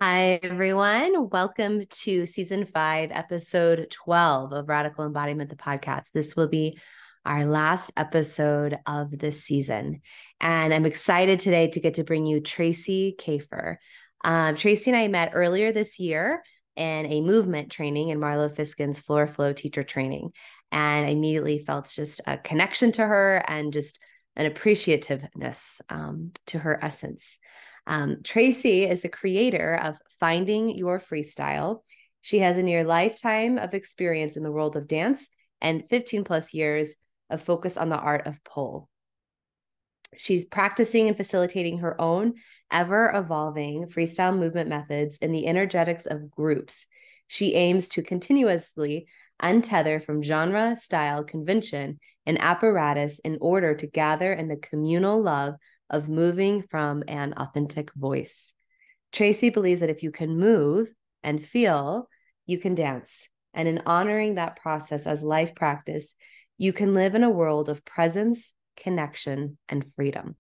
Hi, everyone. Welcome to season 5, episode 12 of Radical Embodiment, the podcast. This will be our last episode of this season. And I'm excited today to get to bring you Tracee Kafer. Tracee and I met earlier this year in a movement training in Marlo Fiskin's Floor Flow teacher training. And I immediately felt just a connection to her and just an appreciativeness to her essence. Tracee is the creator of Finding Your Freestyle. She has a near lifetime of experience in the world of dance and 15 plus years of focus on the art of pole. She's practicing and facilitating her own ever evolving freestyle movement methods in the energetics of groups. She aims to continuously untether from genre, style, convention, and apparatus in order to gather in the communal love of moving from an authentic voice. Tracee believes that if you can move and feel, you can dance. And in honoring that process as life practice, you can live in a world of presence, connection, and freedom.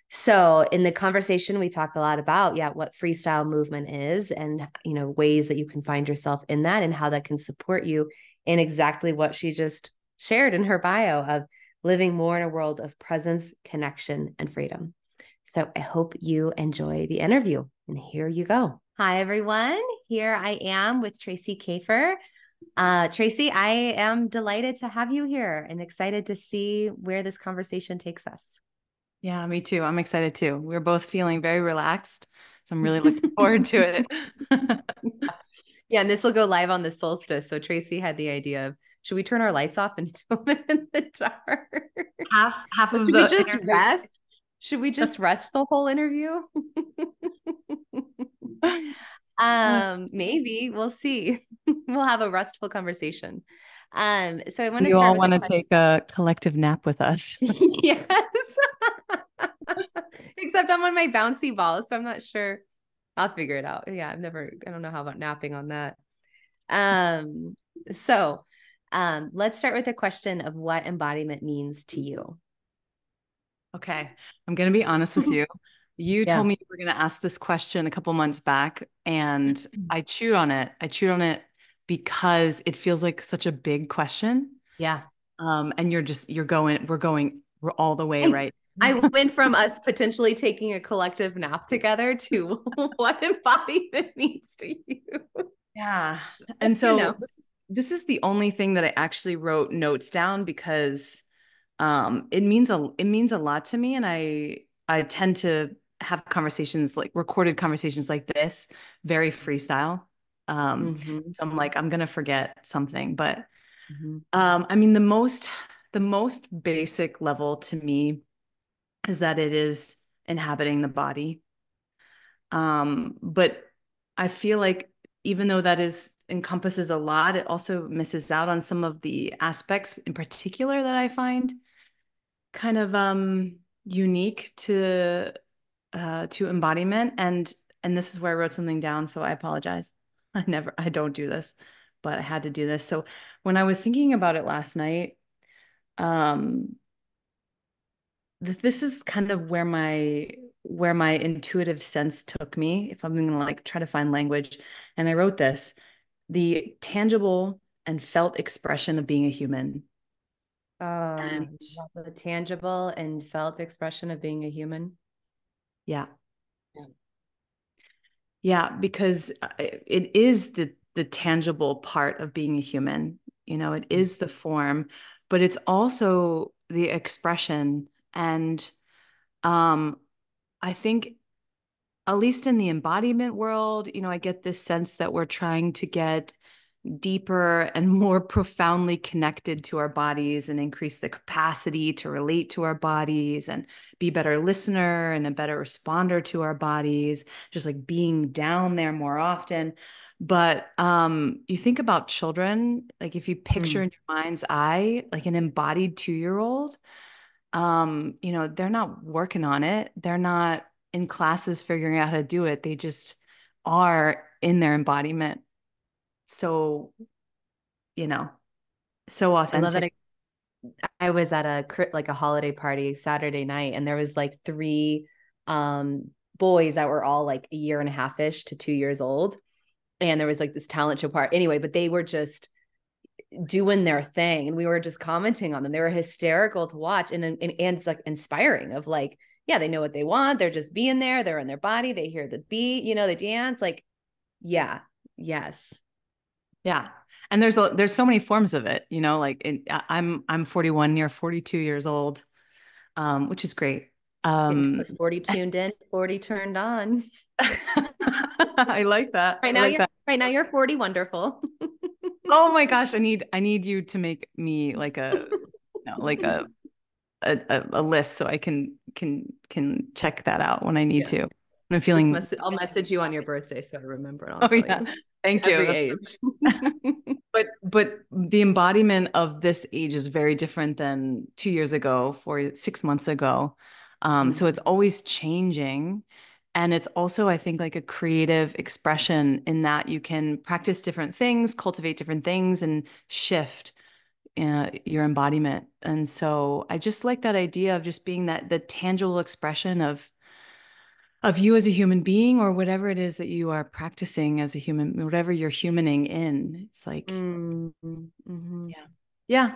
So in the conversation, we talk a lot about, what freestyle movement is and, ways that you can find yourself in that and how that can support you in exactly what she just shared in her bio of living more in a world of presence, connection, and freedom. So I hope you enjoy the interview. And here you go. Hi, everyone. Here I am with Tracee Kafer. Tracee, I am delighted to have you here and excited to see where this conversation takes us. Yeah, me too. I'm excited too. We're both feeling very relaxed. So I'm really looking forward to it. Yeah, and this will go live on the solstice. So Tracee had the idea of, should we turn our lights off and film it in the dark? Half Or of should we the just interview. rest? Should we just rest the whole interview? Maybe we'll see. We'll have a restful conversation. So I want to You start all with a want to question. take a collective nap with us. Yes. Except I'm on my bouncy ball, so I'm not sure. I'll figure it out. Yeah, I don't know how about napping on that. Um, so let's start with a question of what embodiment means to you. Okay. I'm going to be honest with you. You told Yeah. me you were going to ask this question a couple months back, and I chewed on it. I chewed on it because it feels like such a big question. Yeah. And we're all the way I right. I went from us potentially taking a collective nap together to what embodiment means to you. Yeah. And You so know. this is the only thing that I actually wrote notes down because it means a lot to me, and I tend to have conversations, like recorded conversations like this, very freestyle. Mm-hmm. So I'm like, I'm gonna forget something. But Mm-hmm. I mean the most basic level to me is that it is inhabiting the body. But I feel like even though that is encompasses a lot, it also misses out on some of the aspects in particular that I find kind of unique to embodiment. And this is where I wrote something down, so I apologize. I don't do this, but I had to do this. So when I was thinking about it last night, um this is kind of where my intuitive sense took me, if I'm gonna like try to find language. And I wrote this: the tangible and felt expression of being a human. And The tangible and felt expression of being a human. yeah, Yeah. yeah, because it is the tangible part of being a human. It is the form, but it's also the expression. And um, I think, at least in the embodiment world, I get this sense that we're trying to get deeper and more profoundly connected to our bodies and increase the capacity to relate to our bodies and be a better listener and a better responder to our bodies, just like being down there more often. But you think about children, like if you picture Mm. in your mind's eye, like an embodied 2-year-old, they're not working on it. They're not in classes figuring out how to do it. They just are in their embodiment. So, you know, so I love that. authentic. I was at a holiday party Saturday night, and there was like three boys that were all like a year and a half ish to 2 years old. And there was like this talent show part anyway, but they were just doing their thing. And we were just commenting on them. They were hysterical to watch and it's like inspiring of like, yeah, they know what they want. They're just being there. They're in their body. They hear the beat, they dance. Like, yeah, yes. Yeah. And there's so many forms of it, like I'm 41, near 42 years old, which is great. 40 tuned in, 40 turned on. I like that. Right I now like you're that. right now you're 40 wonderful. Oh my gosh, I need you to make me like like a list so I can check that out when I need Yeah. to. When I'm feeling. I'll message you on your birthday so I remember and I'll Oh tell yeah. you Thank you. every age. But the embodiment of this age is very different than 2 years ago, 6 months ago. So it's always changing. And it's also, I think, like a creative expression in that you can practice different things, cultivate different things, and shift your embodiment. And so I just like that idea of just being that the tangible expression of you as a human being, or whatever it is that you are practicing as a human, whatever you're humaning in. It's like, Mm-hmm. yeah. Yeah.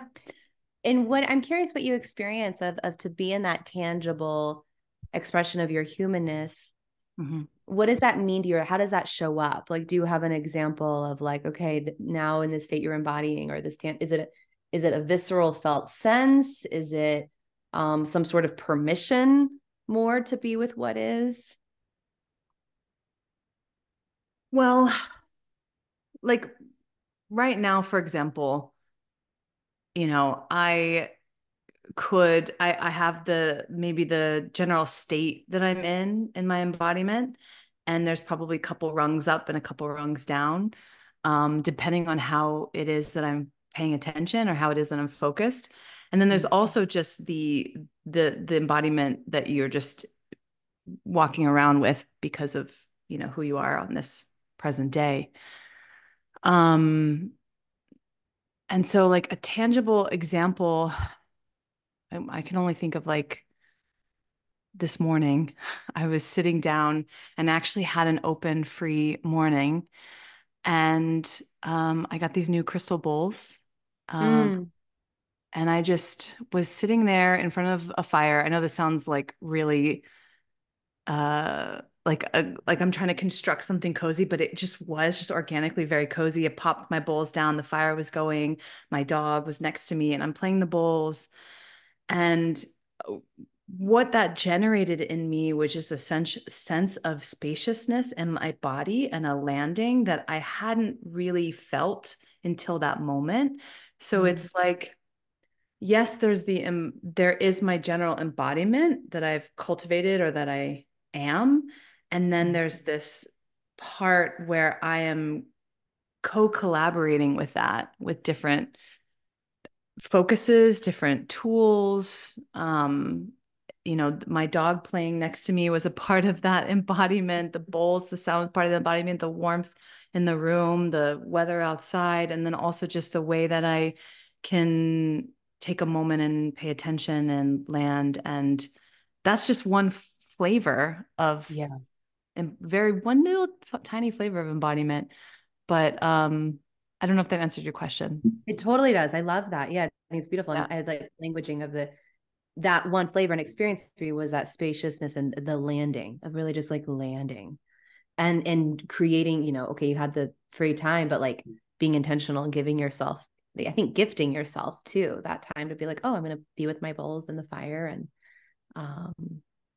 And what I'm curious what you experience of to be in that tangible expression of your humanness. Mm-hmm. What does that mean to you? How does that show up? Like, do you have an example of like, okay, now in this state you're embodying, or is it a visceral felt sense? Is it some sort of permission more to be with what is? Well, like right now, for example, I have maybe the general state that I'm in my embodiment, and there's probably a couple rungs up and a couple rungs down, depending on how it is that I'm paying attention or how it is that I'm focused. And then there's also just the embodiment that you're just walking around with because of, who you are on this present day. Um, and so like a tangible example, I can only think of like this morning. I was sitting down and actually had an open, free morning. And I got these new crystal bowls. Um, Mm. and I just was sitting there in front of a fire. I know this sounds like really like I'm trying to construct something cozy, but it just was just organically very cozy. I popped my bowls down, the fire was going, my dog was next to me, and I'm playing the bowls. And what that generated in me was just a sense of spaciousness in my body and a landing that I hadn't really felt until that moment. So it's like, yes, there is my general embodiment that I've cultivated or that I am. And then there's this part where I am co-collaborating with that, with different focuses, different tools. My dog playing next to me was a part of that embodiment. The bowls, the sound part of the embodiment, the warmth in the room, the weather outside, and then also just the way that I can take a moment and pay attention and land. And that's just one flavor of Yeah. one little tiny flavor of embodiment. But I don't know if that answered your question. It totally does. I love that. Yeah, I think it's beautiful. Yeah. And I like languaging of that one flavor and experience for you was that spaciousness and the landing of really just like landing and creating, okay, you had the free time, but like being intentional and giving yourself, I think gifting yourself too, that time to be like, oh, I'm going to be with my bowls in the fire. And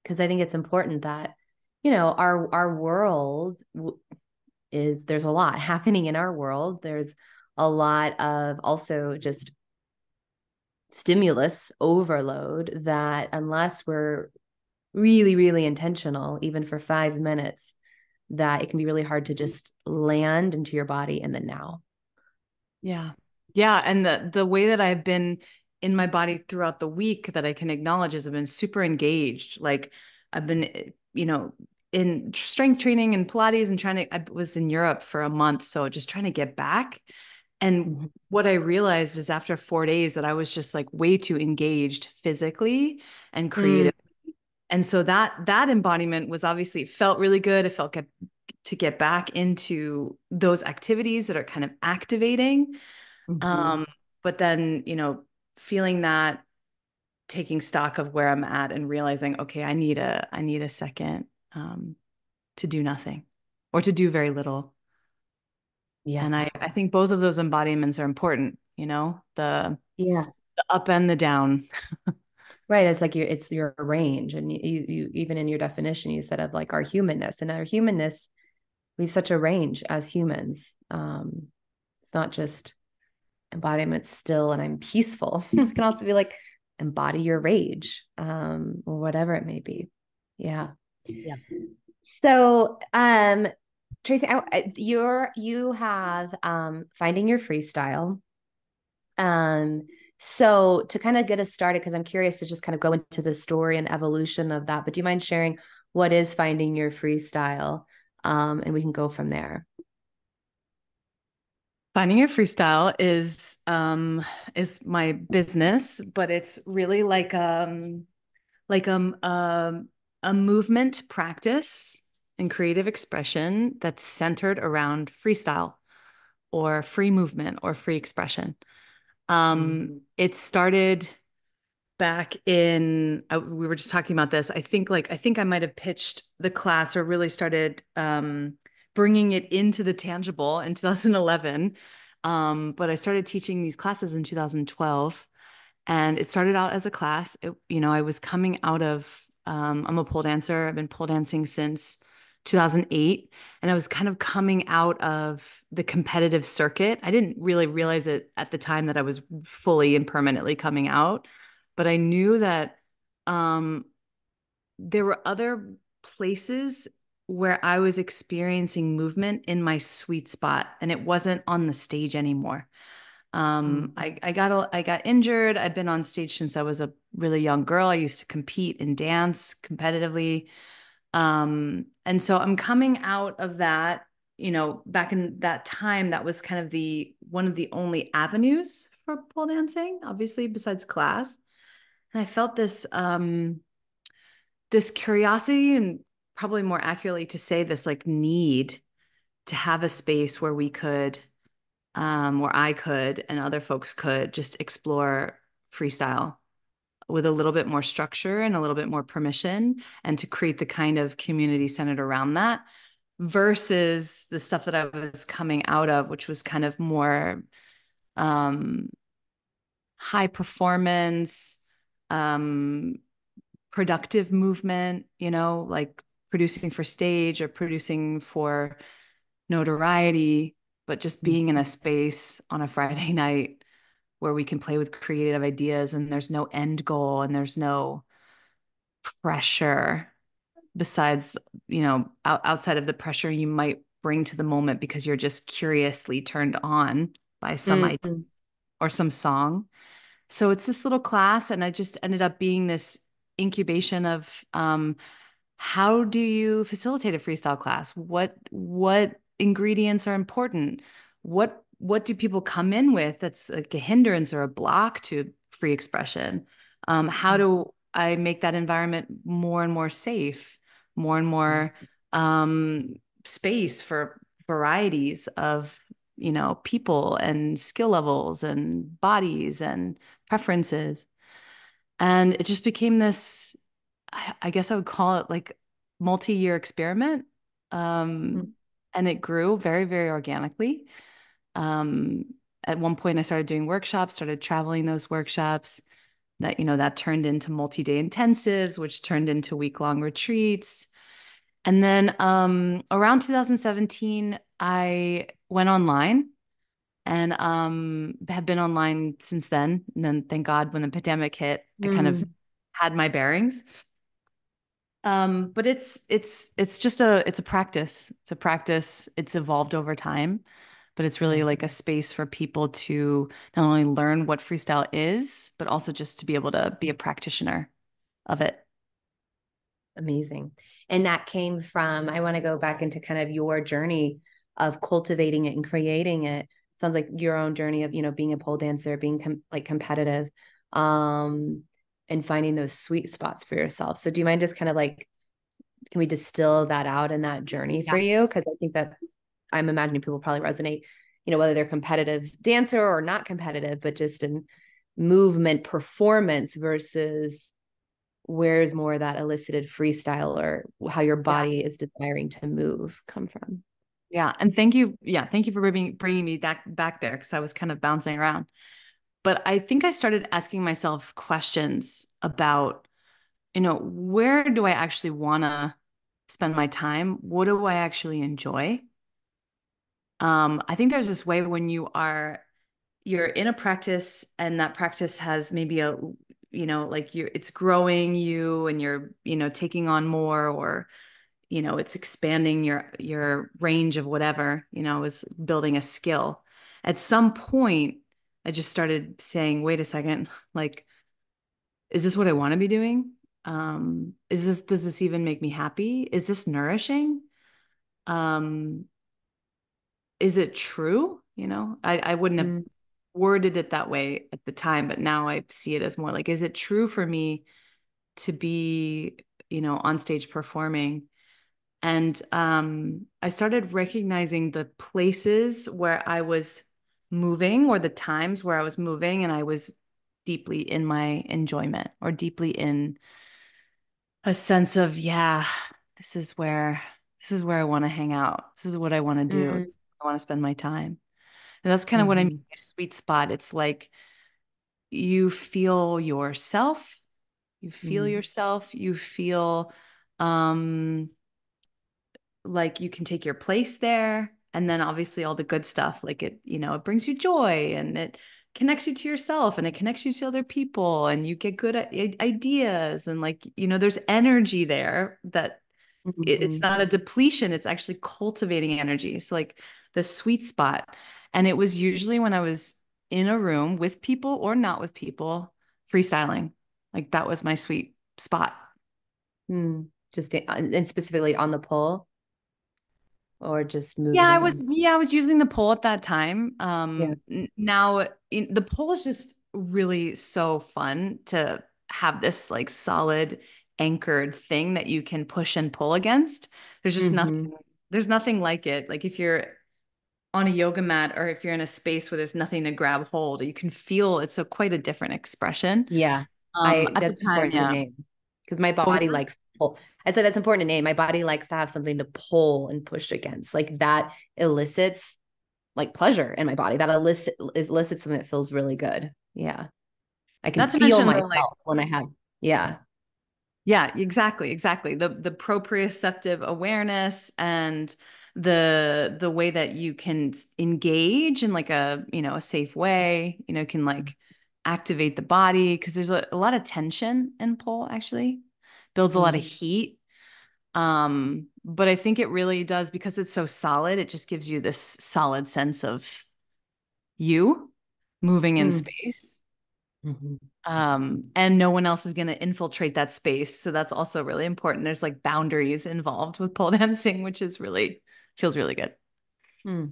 because I think it's important that, our world there's a lot happening in our world. There's a lot of also just stimulus overload that unless we're really, really intentional, even for 5 minutes, that it can be really hard to just land into your body in the now. Yeah. Yeah. And the way that I've been in my body throughout the week that I can acknowledge is I've been super engaged. Like I've been, in strength training and Pilates and I was in Europe for a month. So just trying to get back. And what I realized is after 4 days that I was just like way too engaged physically and creatively. And so that embodiment was obviously, it felt really good. It felt good to get back into those activities that are kind of activating. Mm-hmm. Um, but then, feeling that, taking stock of where I'm at and realizing, okay, I need a second to do nothing or to do very little. Yeah. And I think both of those embodiments are important, Yeah. the up and the down. Right. It's like it's your range. And you even in your definition, you said of like our humanness, and our humanness, we have such a range as humans. It's not just embodiment still and I'm peaceful. It can also be like embody your rage, or whatever it may be. Yeah. Yeah. So, Tracee, you have Finding Your Freestyle. Um, so to kind of get us started, because I'm curious to just kind of go into the story and evolution of that, but do you mind sharing what is Finding Your Freestyle? And we can go from there. Finding Your Freestyle is my business, but it's really like a movement practice and creative expression that's centered around freestyle or free movement or free expression. It started back in, we were just talking about this. I think I might have pitched the class or really started bringing it into the tangible in 2011. But I started teaching these classes in 2012. And it started out as a class. I was coming out of, I'm a pole dancer. I've been pole dancing since 2008. And I was kind of coming out of the competitive circuit. I didn't really realize it at the time that I was fully and permanently coming out, but I knew that um, there were other places where I was experiencing movement in my sweet spot, and it wasn't on the stage anymore. I got injured. I've been on stage since I was a really young girl. I used to compete and dance competitively. And so I'm coming out of that, back in that time, that was kind of the one of the only avenues for pole dancing, obviously, besides class. And I felt this curiosity, and probably more accurately to say, this like need to have a space where we could where I could and other folks could just explore freestyle with a little bit more structure and a little bit more permission, and to create the kind of community centered around that versus the stuff that I was coming out of, which was kind of more um, high performance, um, productive movement, like producing for stage or producing for notoriety, but just being in a space on a Friday night where we can play with creative ideas and there's no end goal and there's no pressure besides, outside of the pressure you might bring to the moment because you're just curiously turned on by some idea Mm-hmm. or some song. So it's this little class, and I just ended up being this incubation of how do you facilitate a freestyle class? What ingredients are important? What do people come in with that's like a hindrance or a block to free expression? How do I make that environment more and more safe, more and more space for varieties of people and skill levels and bodies and preferences? And it just became this, I guess I would call it like multi-year experiment. Um, and it grew very, very organically. Um, at one point I started doing workshops, started traveling those workshops that turned into multi-day intensives, which turned into week-long retreats. And then around 2017, I went online and have been online since then. And then thank God when the pandemic hit, I kind of Mm-hmm. had my bearings. But it's just it's a practice. It's a practice. It's evolved over time, but it's really Yeah. like a space for people to not only learn what freestyle is, but also just to be able to be a practitioner of it. Amazing. And that came from, I want to go back into kind of your journey of cultivating it and creating it. Sounds like your own journey of, being a pole dancer, being like competitive. Um, and finding those sweet spots for yourself. So do you mind just kind of like, can we distill that out in that journey for Yeah. you? Because I think that I'm imagining people probably resonate, whether they're competitive dancer or not competitive, but just in movement performance versus where's more that elicited freestyle or how your Yeah. body is desiring to move come from. Yeah. And thank you. Yeah. Thank you for bringing me back there, because I was kind of bouncing around. But I think I started asking myself questions about, where do I actually want to spend my time? What do I actually enjoy? I think there's this way when you're in a practice, and that practice has maybe like it's growing you, and you're, taking on more, or, it's expanding your range of whatever, is building a skill. At some point, I just started saying, wait a second, like, is this what I want to be doing? Does this even make me happy? Is this nourishing? Um, is it true? I wouldn't have Mm, worded it that way at the time, but now I see it as more like, is it true for me to be, on stage performing? And I started recognizing the places where I was moving, or the times where I was moving, and I was deeply in my enjoyment, or deeply in a sense of, yeah, this is where I want to hang out. This is what I want to do. mm, I want to spend my time. And that's kind of what I mean mm-hmm, by sweet spot. It's like you feel yourself, mm, you feel um like you can take your place there. And then obviously all the good stuff, like it brings you joy, and it connects you to yourself, and it connects you to other people, and you get good ideas, and like, there's energy there that it's mm-hmm, not a depletion, it's actually cultivating energy. So like the sweet spot. And it was usually when I was in a room with people or not with people, freestyling. Like that was my sweet spot. mm. Just and specifically on the pole or just Yeah, I moving was and yeah, I was using the pole at that time. yeah. Now the pole is just really so fun to have, this like solid anchored thing that you can push and pull against. There's just Mm-hmm. nothing like it. Like if you're on a yoga mat, or if you're in a space where there's nothing to grab hold, you can feel it's quite a different expression. Yeah. At the That's time, important to yeah. name because my What was body that? likes to pull. I said that's important to name. My body likes to have something to pull and push against. Like that elicits like pleasure in my body. That elicits something that feels really good. Yeah. I can Not to feel mention the like, myself when I have, yeah. yeah, exactly. The proprioceptive awareness, and the way that you can engage in like a safe way, can like activate the body, because there's a lot of tension in pole, actually builds a lot of Mm, heat. But I think it really does, because it's so solid, it just gives you this solid sense of you moving in mm, space. mhm, And no one else is going to infiltrate that space. So that's also really important. There's like boundaries involved with pole dancing, which is really feels really good. I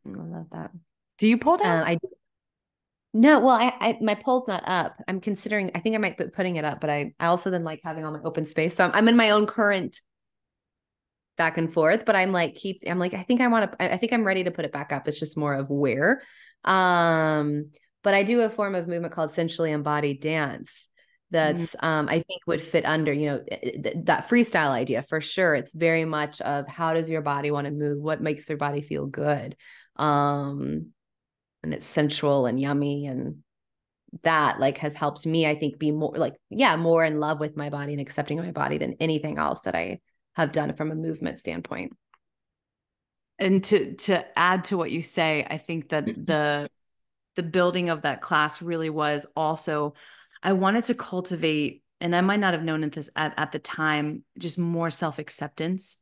love that. Do you pole dance? I no, well, I my pole's not up. I'm considering. I think I might be putting it up, but I also then like having all my open space. So I'm in my own current back and forth, but I'm like, I think I want to, I think I'm ready to put it back up. It's just more of where. Um, but I do a form of movement called essentially embodied dance Mm, that's I think would fit under, that freestyle idea for sure. It's very much of how does your body want to move? What makes your body feel good? Um, and it's sensual and yummy and that like has helped me, I think, be more like, yeah, more in love with my body and accepting my body than anything else that I have done from a movement standpoint. and to add to what you say, I think that the building of that class really was also, I wanted to cultivate, and I might not have known it this at the time, just more self-acceptance.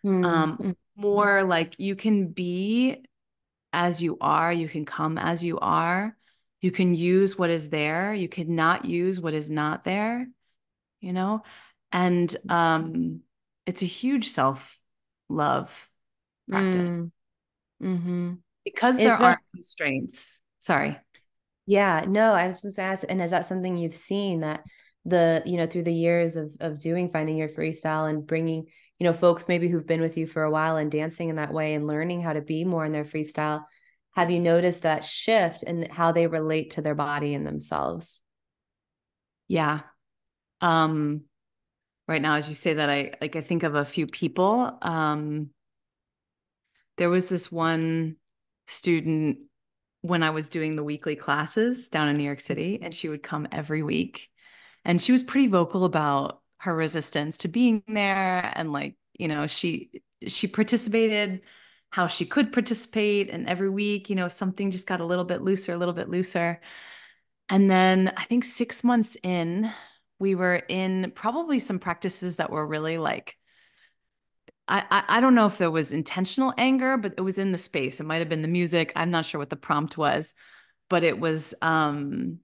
Mm-hmm. More like you can be as you are, you can come as you are, you can use what is there, you can not use what is not there, you know? And it's a huge self-love practice, Mm-hmm. because there Is that, aren't constraints. Sorry. yeah, no, I was just asked, and is that something you've seen through the years of doing Finding Your Freestyle and bringing, folks maybe who've been with you for a while and dancing in that way and learning how to be more in their freestyle, have you noticed that shift in how they relate to their body and themselves? Yeah. Right now, as you say that, I think of a few people. There was this one student when I was doing the weekly classes down in New York City, and she would come every week. And she was pretty vocal about her resistance to being there. And like, she participated how she could participate. And every week, something just got a little bit looser, a little bit looser. And then I think 6 months in, we were in probably some practices that were really like, I don't know if there was intentional anger, but it was in the space. It might have been the music. I'm not sure what the prompt was, but it was a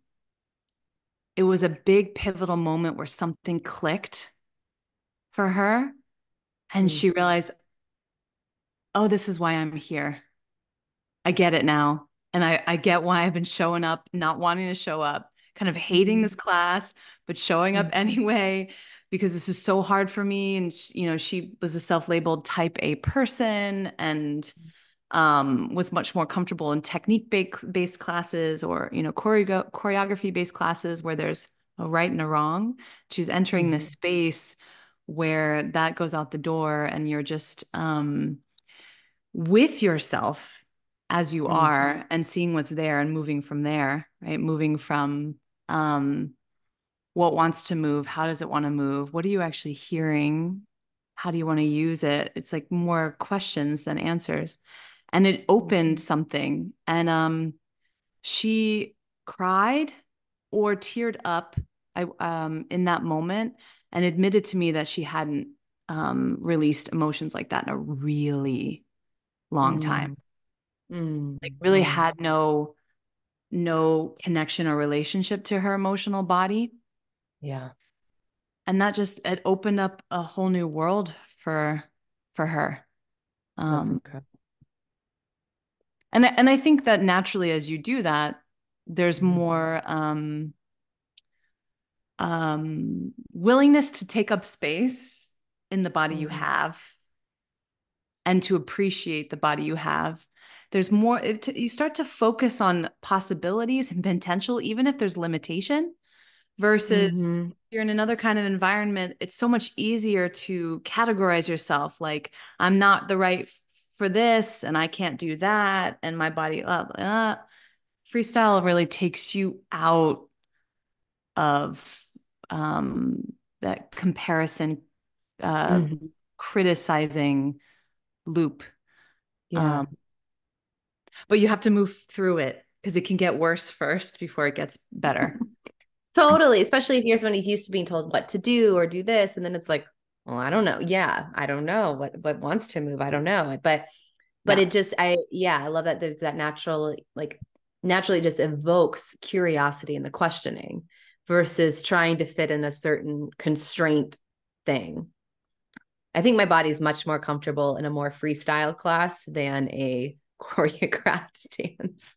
big pivotal moment where something clicked for her. And Mm-hmm. she realized, oh, this is why I'm here. I get it now. And I get why I've been showing up, not wanting to show up, kind of hating this class, but showing up anyway, because this is so hard for me. And, she was a self-labeled type A person and was much more comfortable in technique-based classes or, choreography-based classes where there's a right and a wrong. She's entering this space where that goes out the door and you're just with yourself as you Mm-hmm. are and seeing what's there and moving from there, right? Moving from what wants to move, how does it want to move? What are you actually hearing? How do you want to use it? It's like more questions than answers. And it opened something. And she cried or teared up in that moment and admitted to me that she hadn't released emotions like that in a really long time. Like really Mm-hmm. had no connection or relationship to her emotional body. Yeah, And that just it opened up a whole new world for her. that's Um, incredible. and I think that naturally as you do that, there's more willingness to take up space in the body you Mm-hmm. have and to appreciate the body you have. There's more, you start to focus on possibilities and potential, even if there's limitation, versus Mm-hmm. you're in another kind of environment. It's so much easier to categorize yourself like, I'm not the right for this, and I can't do that, and my body, freestyle really takes you out of that comparison, uh, Mm-hmm. criticizing loop. Yeah. Um, but you have to move through it because it can get worse first before it gets better. Totally, especially if you're someone who's used to being told what to do or do this, and then it's like, well, I don't know. Yeah, I don't know what wants to move. I don't know. But Yeah. it just I love that there's that natural like naturally just evokes curiosity in the questioning versus trying to fit in a certain constraint thing. I think my body's much more comfortable in a more freestyle class than a choreographed dance.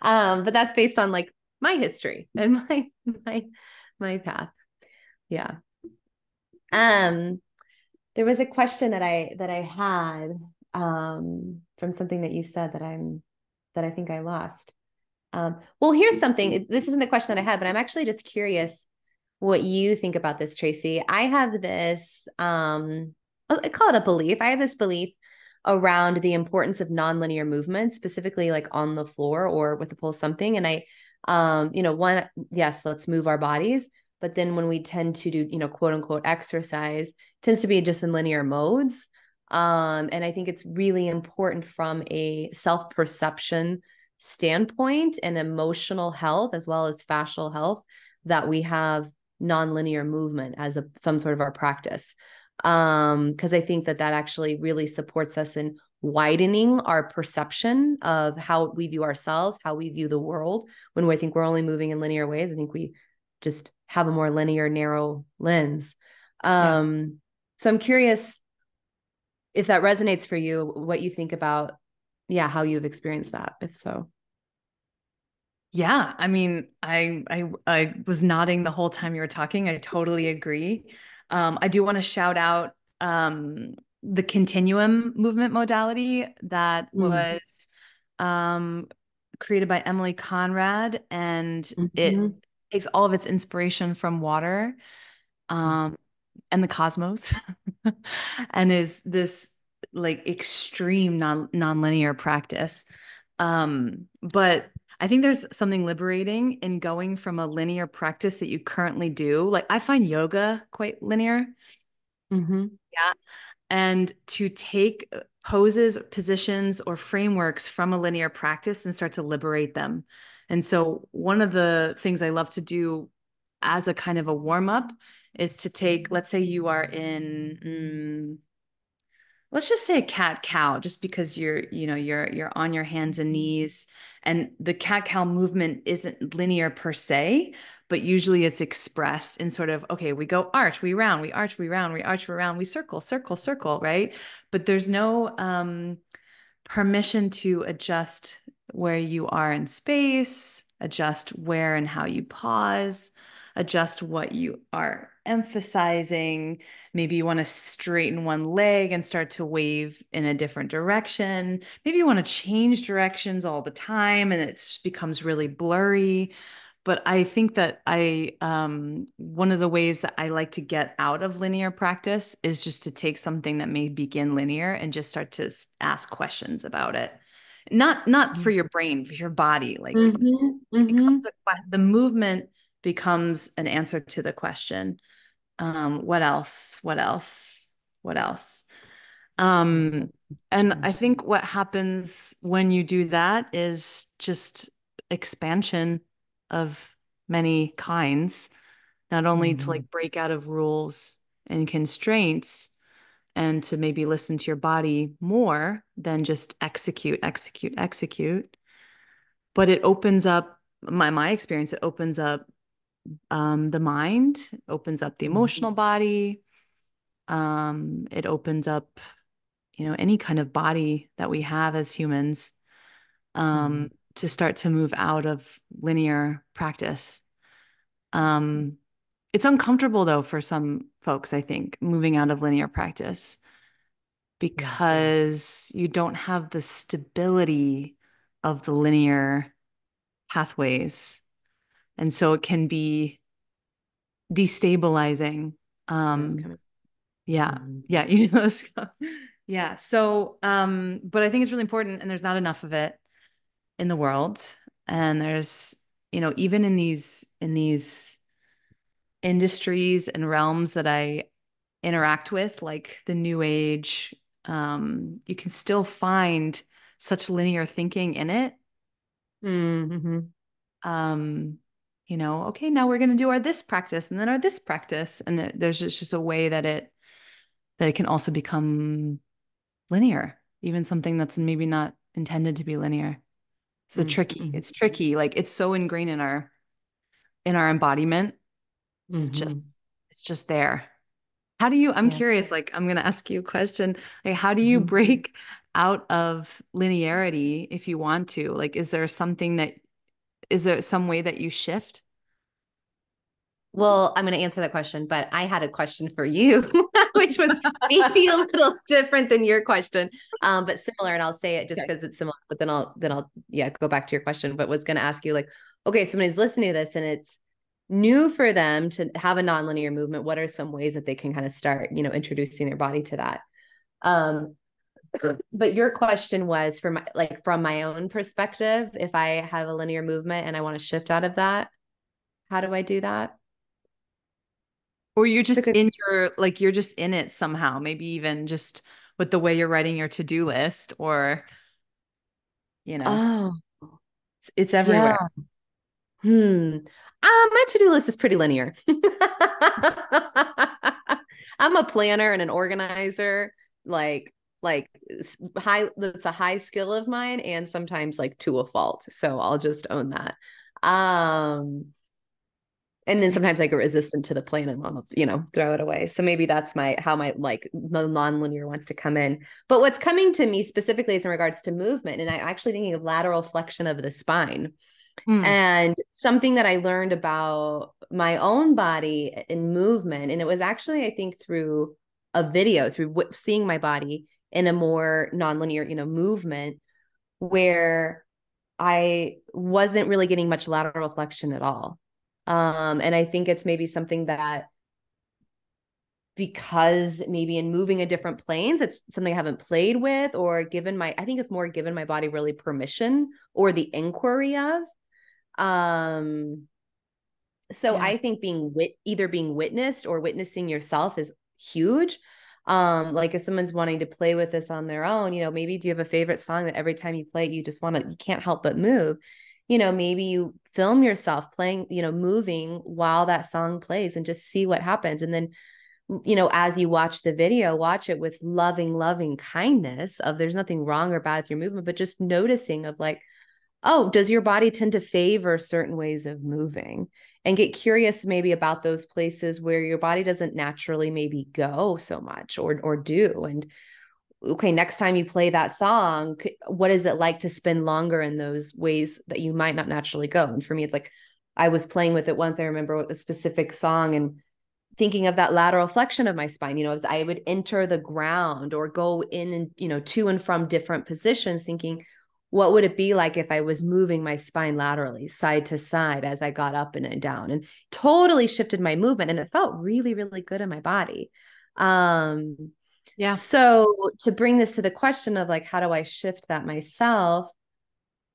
But that's based on like my history and my my path. Yeah. Um, there was a question that I had from something that you said that I think I lost. Well, here's something. This isn't the question that I had, but I'm actually just curious what you think about this, Tracee. I have this, I call it a belief. I have this belief around the importance of nonlinear movement, specifically like on the floor or with the pole something. And one, yes, let's move our bodies. But then when we tend to do, quote unquote exercise, tends to be just in linear modes. And I think it's really important from a self perception standpoint and emotional health, as well as fascial health, that we have nonlinear movement as some sort of our practice. Because I think that actually really supports us in widening our perception of how we view ourselves, how we view the world. When we think we're only moving in linear ways, I think we just have a more linear, narrow lens. Yeah. So I'm curious if that resonates for you, what you think about, yeah, how you've experienced that, if so. Yeah, I mean, I was nodding the whole time you were talking. I totally agree. I do want to shout out the continuum movement modality that Mm. was um, created by Emily Conrad, and it Mhm. takes all of its inspiration from water um, and the cosmos, and is this like extreme nonlinear practice. But I think there's something liberating in going from a linear practice that you currently do. Like I find yoga quite linear. Mhm. Yeah. And to take poses, positions, or frameworks from a linear practice and start to liberate them. And so one of the things I love to do as a kind of a warm up is to take, let's say you are in let's just say a cat cow, just because you're on your hands and knees, and the cat cow movement isn't linear per se, but usually it's expressed in sort of, okay, we go arch, we round, we arch, we round, we arch, we round, we circle, circle, circle, right? But there's no permission to adjust where you are in space, adjust where and how you pause, adjust what you are emphasizing. Maybe you want to straighten one leg and start to wave in a different direction. Maybe you want to change directions all the time and it becomes really blurry. But I think that one of the ways that I like to get out of linear practice is just to take something that may begin linear and just start to ask questions about it. Not for your brain, for your body. Like Mhm. becomes Mhm. the movement becomes an answer to the question. What else? What else? What else? Um, and I think what happens when you do that is just expansion of many kinds, not only to Mhm. like break out of rules and constraints and to maybe listen to your body more than just execute, execute, execute, but it opens up my experience, it opens up the mind, opens up the emotional body, it opens up any kind of body that we have as humans, to start to move out of linear practice. Um, it's uncomfortable though for some folks, I think, moving out of linear practice Yeah. because you don't have the stability of the linear pathways. And so it can be destabilizing. That's Um, kind of. yeah, Mhm. yeah, yeah. So, but I think it's really important, and there's not enough of it in the world. And there's, even in these industries and realms that I interact with, like the new age, you can still find such linear thinking in it. Mhm. Um, okay, now we're going to do our this practice and then our this practice. And there's just a way that it can also become linear, even something that's maybe not intended to be linear. So tricky. Mhm. It's tricky. Like it's so ingrained in our embodiment. It's just Mhm. it's just there. I'm Yeah. curious, like I'm gonna ask you a question. Like, how do you Mhm. break out of linearity if you want to? Like, is there some way that you shift? Well, I'm going to answer that question, but I had a question for you, which was maybe a little different than your question, but similar. And I'll say it just Okay. because it's similar. But then I'll yeah go back to your question. But was going to ask you like, okay, somebody's listening to this and it's new for them to have a nonlinear movement. What are some ways that they can kind of start, introducing their body to that? Um, but your question was from my own perspective, if I have a linear movement and I want to shift out of that, how do I do that? Or you're It's a just good. you're just in it somehow, maybe even just with the way you're writing your to-do list, or, you know, Oh, it's yeah. everywhere. My to-do list is pretty linear. I'm a planner and an organizer, like high, that's a high skill of mine and sometimes like to a fault. So I'll just own that. Um, and then sometimes I get resistant to the plan and I'll, throw it away. So maybe that's how my like the nonlinear wants to come in. But what's coming to me specifically is in regards to movement. And I actually thinking of lateral flexion of the spine. Mm. And something that I learned about my own body in movement, and it was actually, I think, through a video, through seeing my body in a more nonlinear, movement, where I wasn't really getting much lateral flexion at all. And I think it's maybe something that, because maybe in moving in different planes, it's something I haven't played with or I think it's more given my body really permission or the inquiry of. Um, so Yeah. I think either being witnessed or witnessing yourself is huge. Like if someone's wanting to play with this on their own, maybe do you have a favorite song that every time you play it, you can't help but move? Maybe you film yourself playing, moving while that song plays and just see what happens. And then, as you watch the video, watch it with loving kindness of there's nothing wrong or bad with your movement, but just noticing of like, oh, does your body tend to favor certain ways of moving? And get curious maybe about those places where your body doesn't naturally maybe go so much or do. And okay, next time you play that song, what is it like to spend longer in those ways that you might not naturally go? And for me, it's like I was playing with it once. I remember with a specific song and thinking of that lateral flexion of my spine, as I would enter the ground or go in and, to and from different positions, thinking, what would it be like if I was moving my spine laterally, side to side, as I got up and down, and totally shifted my movement. And it felt really, really good in my body. Um, Yeah. so to bring this to the question of like, how do I shift that myself?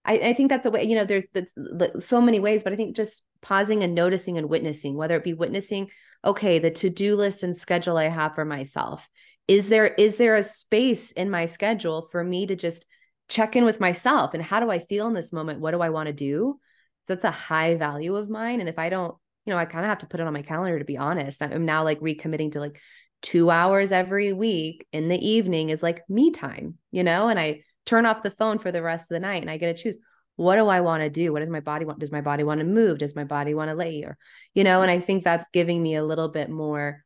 I think that's a way, there's so many ways, but I think just pausing and noticing and witnessing, whether it be witnessing, okay, the to-do list and schedule I have for myself. Is there a space in my schedule for me to just check in with myself and how do I feel in this moment? What do I want to do? That's a high value of mine. And if I don't, I kind of have to put it on my calendar to be honest. I'm now like recommitting to like 2 hours every week in the evening is like me time, and I turn off the phone for the rest of the night and I get to choose, what do I want to do? What does my body want? Does my body want to move? Does my body want to lay? Or, and I think that's giving me a little bit more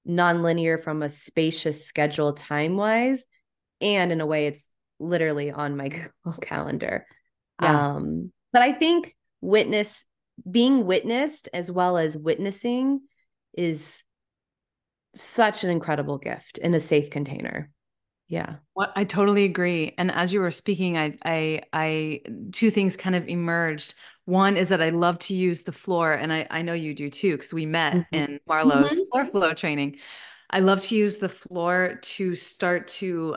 nonlinear from a spacious schedule time wise. And in a way, it's literally on my Google calendar. Yeah. But I think being witnessed as well as witnessing is such an incredible gift in a safe container. Yeah. What I totally agree. And as you were speaking, two things kind of emerged. One is that I love to use the floor, and I know you do too, because we met Mm-hmm. in Marlowe's Mm-hmm. floor flow training. I love to use the floor to start to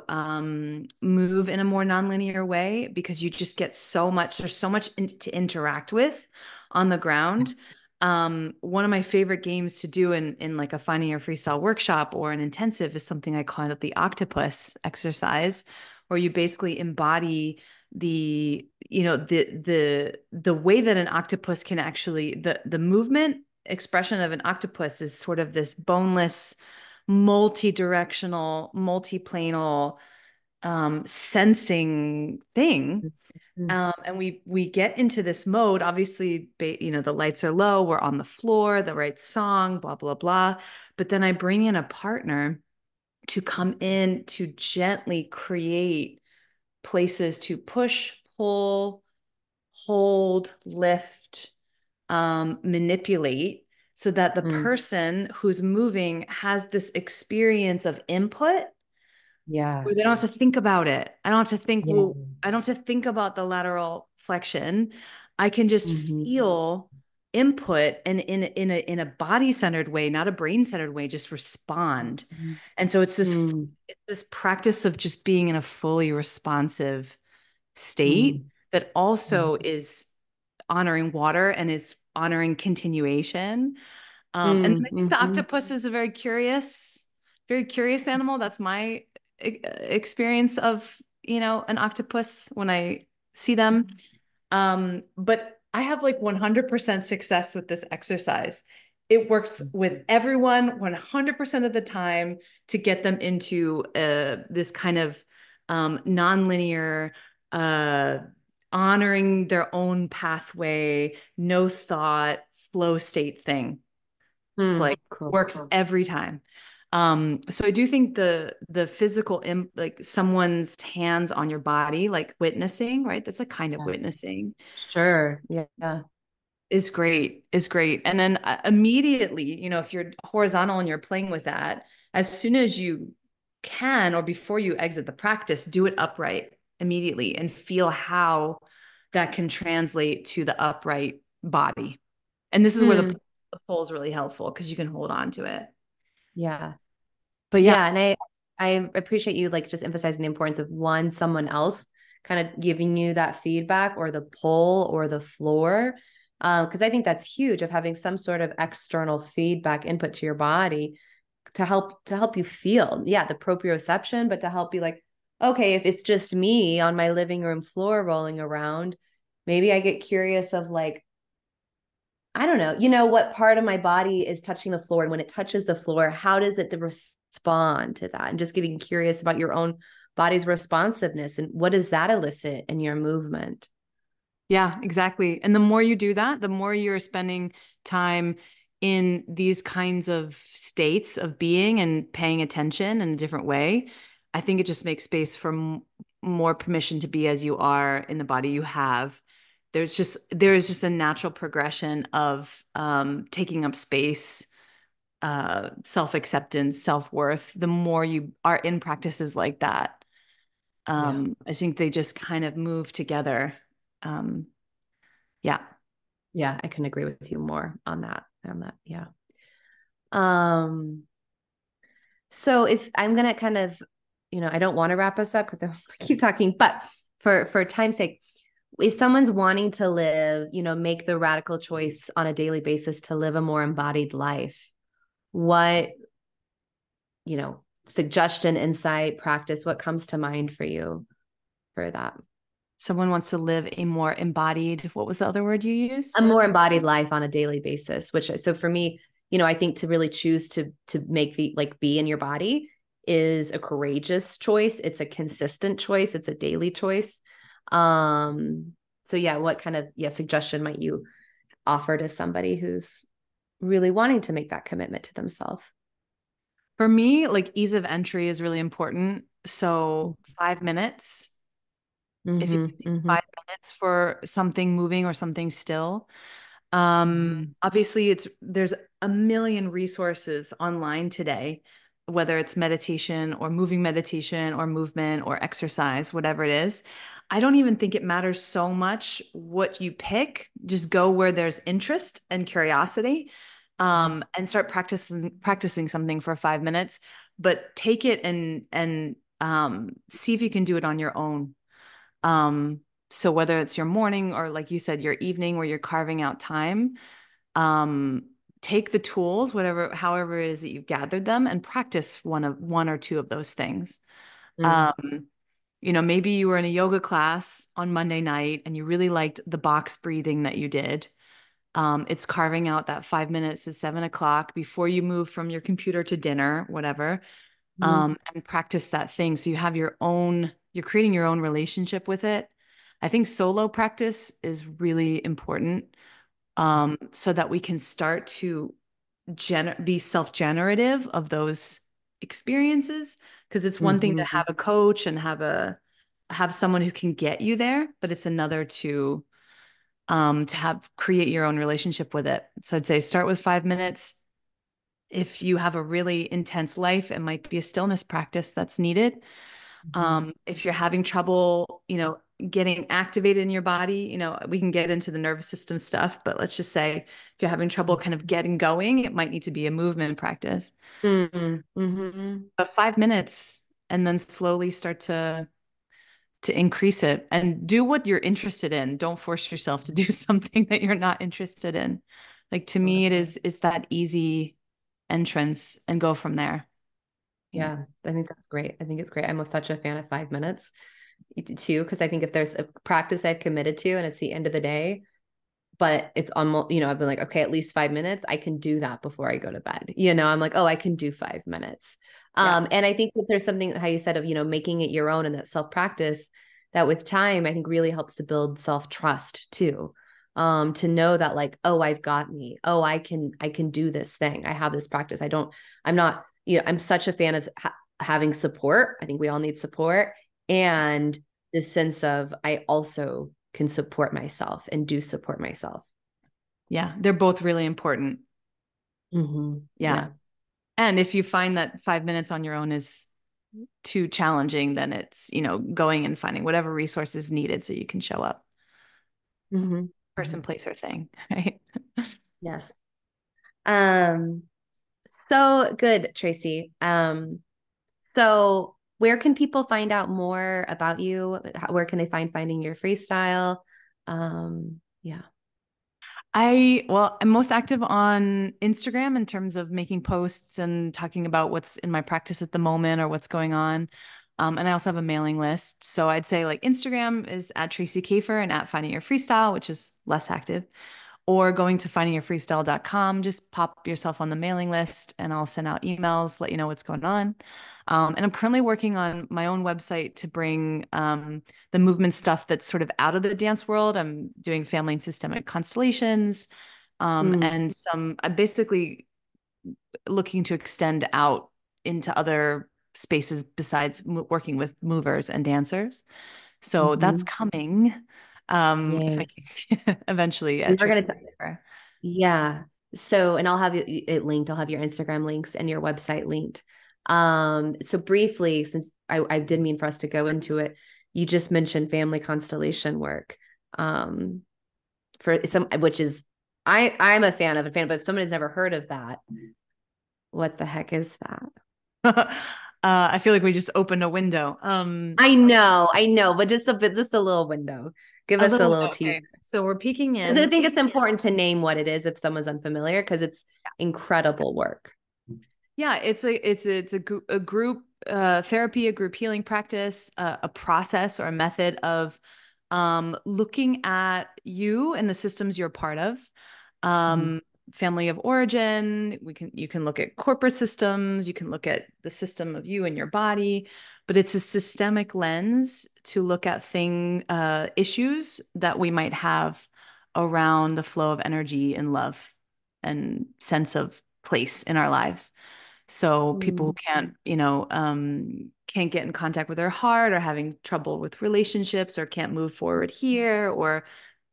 move in a more nonlinear way because you just get there's so much to interact with on the ground. One of my favorite games to do in like a Finding Your Freestyle workshop or an intensive is something I call it the octopus exercise, where you basically embody the way that an octopus can actually the movement expression of an octopus is sort of this boneless, multi-directional, multi-planal sensing thing. And we get into this mode. Obviously, the lights are low. We're on the floor, the right song, blah, blah, blah. But then I bring in a partner to come in to gently create places to push, pull, hold, lift, manipulate so that the Mm-hmm. person who's moving has this experience of input Yeah. where they don't have to think about it. I don't have to think, Yeah. well, I don't have to think about the lateral flexion. I can just Mm-hmm. feel input and in a body-centered way, not a brain-centered way, just respond. And so it's this practice of just being in a fully responsive state that also is honoring water and is honoring continuation. And then I think the Mm-hmm. octopus is a very curious animal. That's my experience of, an octopus when I see them. But I have like 100% success with this exercise. It works with everyone 100% of the time to get them into this kind of nonlinear, uh, honoring their own pathway, no thought, flow state thing. It's like Cool. works every time. So I do think the physical like someone's hands on your body, like witnessing, right? That's a kind of Yeah. witnessing Sure. Yeah. is great. And then immediately, if you're horizontal and you're playing with that, as soon as you can, or before you exit the practice, do it upright immediately and feel how that can translate to the upright body. And this is where Hmm. the pole is really helpful because you can hold on to it. Yeah. But yeah, Yeah. And I appreciate you like just emphasizing the importance of someone else kind of giving you that feedback or the pull or the floor. Because I think that's huge of having some sort of external feedback input to your body to help you feel, yeah, the proprioception, but to help you like, okay, if it's just me on my living room floor rolling around, maybe I get curious of like, I don't know, what part of my body is touching the floor, and when it touches the floor, how does it respond to that? And just getting curious about your own body's responsiveness and what does that elicit in your movement. yeah, exactly. And the more you do that, the more you're spending time in these kinds of states of being and paying attention in a different way. I think it just makes space for more permission to be as you are in the body you have. There is just a natural progression of taking up space, self-acceptance, self-worth. The more you are in practices like that, Yeah. I think they just kind of move together. Um, yeah. Yeah, I can agree with you more on that. Yeah. Um So if I'm gonna kind of, I don't want to wrap us up because I keep talking, but for time's sake, if someone's wanting to live, make the radical choice on a daily basis to live a more embodied life, what, suggestion, insight, practice, what comes to mind for you for that? Someone wants to live a more embodied, what was the other word you A used? more embodied life on a daily basis, which so for me, I think to really choose to make the like be in your body is a courageous choice. It's a consistent choice. It's a daily choice. So yeah, what kind of suggestion might you offer to somebody who's really wanting to make that commitment to themselves? For me, like ease of entry is really important. So 5 minutes, if you Mm-hmm, can take mm-hmm, 5 minutes for something moving or something still. mm-hmm, Obviously there's a million resources online today, whether it's meditation or moving meditation or movement or exercise, whatever it is. I don't even think it matters so much what you pick. Just go where there's interest and curiosity, and start practicing something for 5 minutes, but take it and see if you can do it on your own. Um, so whether it's your morning or like you said, your evening where you're carving out time, um, take the tools, however it is that you've gathered them, and practice one or two of those things. mm-hmm, Um, maybe you were in a yoga class on Monday night and you really liked the box breathing that you did. It's carving out that 5 minutes to 7 o'clock before you move from your computer to dinner, whatever, and practice that thing. So you're creating your own relationship with it. I think solo practice is really important, so that we can start to be self-generative of those experiences. Because it's one thing to mm-hmm, have a coach and have someone who can get you there, but it's another to have create your own relationship with it. So I'd say start with 5 minutes. If you have a really intense life, it might be a stillness practice that's needed. mm-hmm, If you're having trouble, getting activated in your body, we can get into the nervous system stuff, but let's just say if you're having trouble kind of getting going, it might need to be a movement practice. mm-hmm, mm-hmm. But 5 minutes and then slowly start to increase it and do what you're interested in. Don't force yourself to do something that you're not interested in. Like to me, it's that easy entrance and go from there. Yeah. Yeah, I think that's great. I think it's great. I'm such a fan of 5 minutes too, because I think if there's a practice I've committed to and it's the end of the day, but it's almost, I've been like, okay, at least 5 minutes, I can do that before I go to bed. I'm like, oh, I can do 5 minutes. Yeah. And I think that there's something how you said of, making it your own and that self-practice that with time, I think really helps to build self-trust too. To know that like, oh, I've got me. Oh, I can do this thing. I have this practice. I'm not I'm such a fan of having support. I think we all need support. And this sense of I also can support myself and do support myself. Yeah, they're both really important. Yeah. Yeah. And if you find that 5 minutes on your own is too challenging, then it's, going and finding whatever resources needed so you can show up. Mm-hmm. Person, place, or thing, right? Yes. Um, so good, Tracee. So where can people find out more about you? Where can they find Finding Your Freestyle? Yeah. I'm most active on Instagram in terms of making posts and talking about what's in my practice at the moment or what's going on. And I also have a mailing list. So I'd say like Instagram is at Tracee Kafer and at Finding Your Freestyle, which is less active, or going to findingyourfreestyle.com. Just pop yourself on the mailing list and I'll send out emails, let you know what's going on. And I'm currently working on my own website to bring the movement stuff that's sort of out of the dance world. I'm doing family and systemic constellations, Mm. and I'm basically looking to extend out into other spaces besides working with movers and dancers. So that's Mm-hmm. coming. If I Yay. can eventually We at were Tracee going to, Kafer. yeah. So, and I'll have it linked. I'll have your Instagram links and your website linked. So briefly, since I did mean for us to go into it, you just mentioned family constellation work. Um, for some, which is, I'm a fan, but if someone has never heard of that, what the heck is that? I feel like we just opened a window. I know, but just a bit, just a little window. Give A us a little, little teaser. okay. So we're peeking Because I in. think it's important to name what it is if someone's unfamiliar, because it's incredible work. Yeah, it's a group therapy, a group healing practice, a process or a method of looking at you and the systems you're part of. Mhm. Um, Family of origin. You can look at corporate systems. You can look at the system of you and your body, but it's a systemic lens to look at issues that we might have around the flow of energy and love and sense of place in our lives. So people who Mm. can't get in contact with their heart or having trouble with relationships or can't move forward here or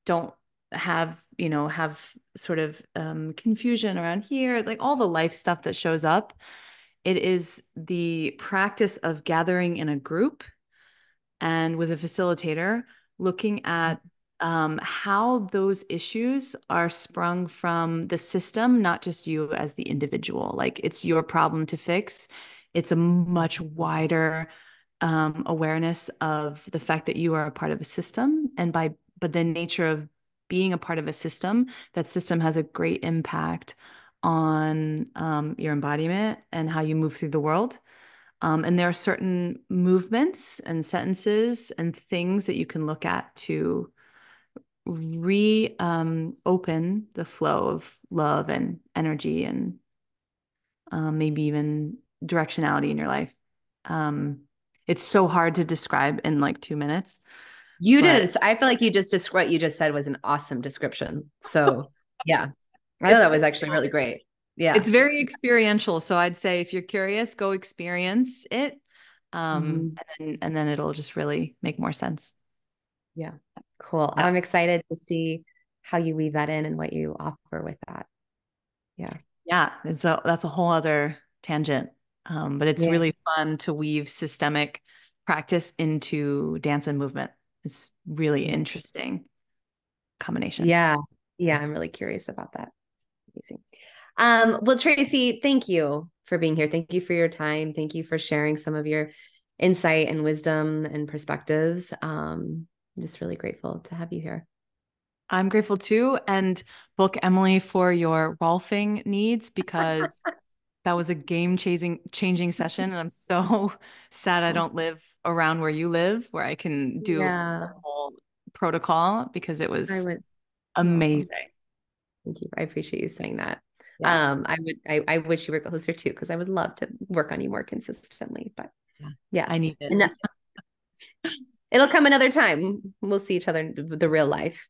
don't have sort of confusion around here. It's like all the life stuff that shows up. It is the practice of gathering in a group and with a facilitator, looking at how those issues are sprung from the system, not just you as the individual. Like it's your problem to fix. It's a much wider awareness of the fact that you are a part of a system, and but the nature of being a part of a system, that system has a great impact on your embodiment and how you move through the world. And there are certain movements and sentences and things that you can look at to open the flow of love and energy and maybe even directionality in your life. Um, it's so hard to describe in like 2 minutes, You did but it. I feel like you just described what you just said was an awesome description. So yeah, I thought that it's was actually really great. it's Yeah. very experiential. So I'd say if you're curious, go experience it, Mhm. and then it'll just really make more sense. Yeah. Cool. Yeah. I'm excited to see how you weave that in and what you offer with that. Yeah. Yeah, that's a whole other tangent. But it's Yeah. really fun to weave systemic practice into dance and movement. It's really Yeah. interesting combination. Yeah. Yeah. I'm really curious about that. Amazing. Well, Tracee, thank you for being here. Thank you for your time. Thank you for sharing some of your insight and wisdom and perspectives. I'm just really grateful to have you here. I'm grateful too, and book Emily for your Rolfing needs because that was a game changing session, and I'm so sad I Oh, don't live around where you live, where I can do the yeah, whole protocol because it I was would. Oh, amazing. thank you. I appreciate you saying that. Yeah. I wish you were closer too, because I would love to work on you more consistently. But Yeah. yeah, I need it. and it'll come another time. We'll see each other in the real life,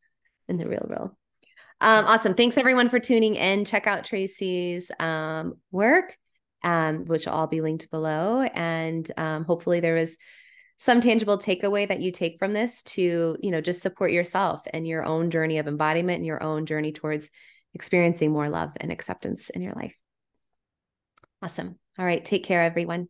in the real world. Sure. Awesome. Thanks everyone for tuning in. Check out Tracee's work. which will all be linked below. And hopefully there was some tangible takeaway that you take from this to, just support yourself and your own journey of embodiment and your own journey towards experiencing more love and acceptance in your life. Awesome. All right. Take care, everyone.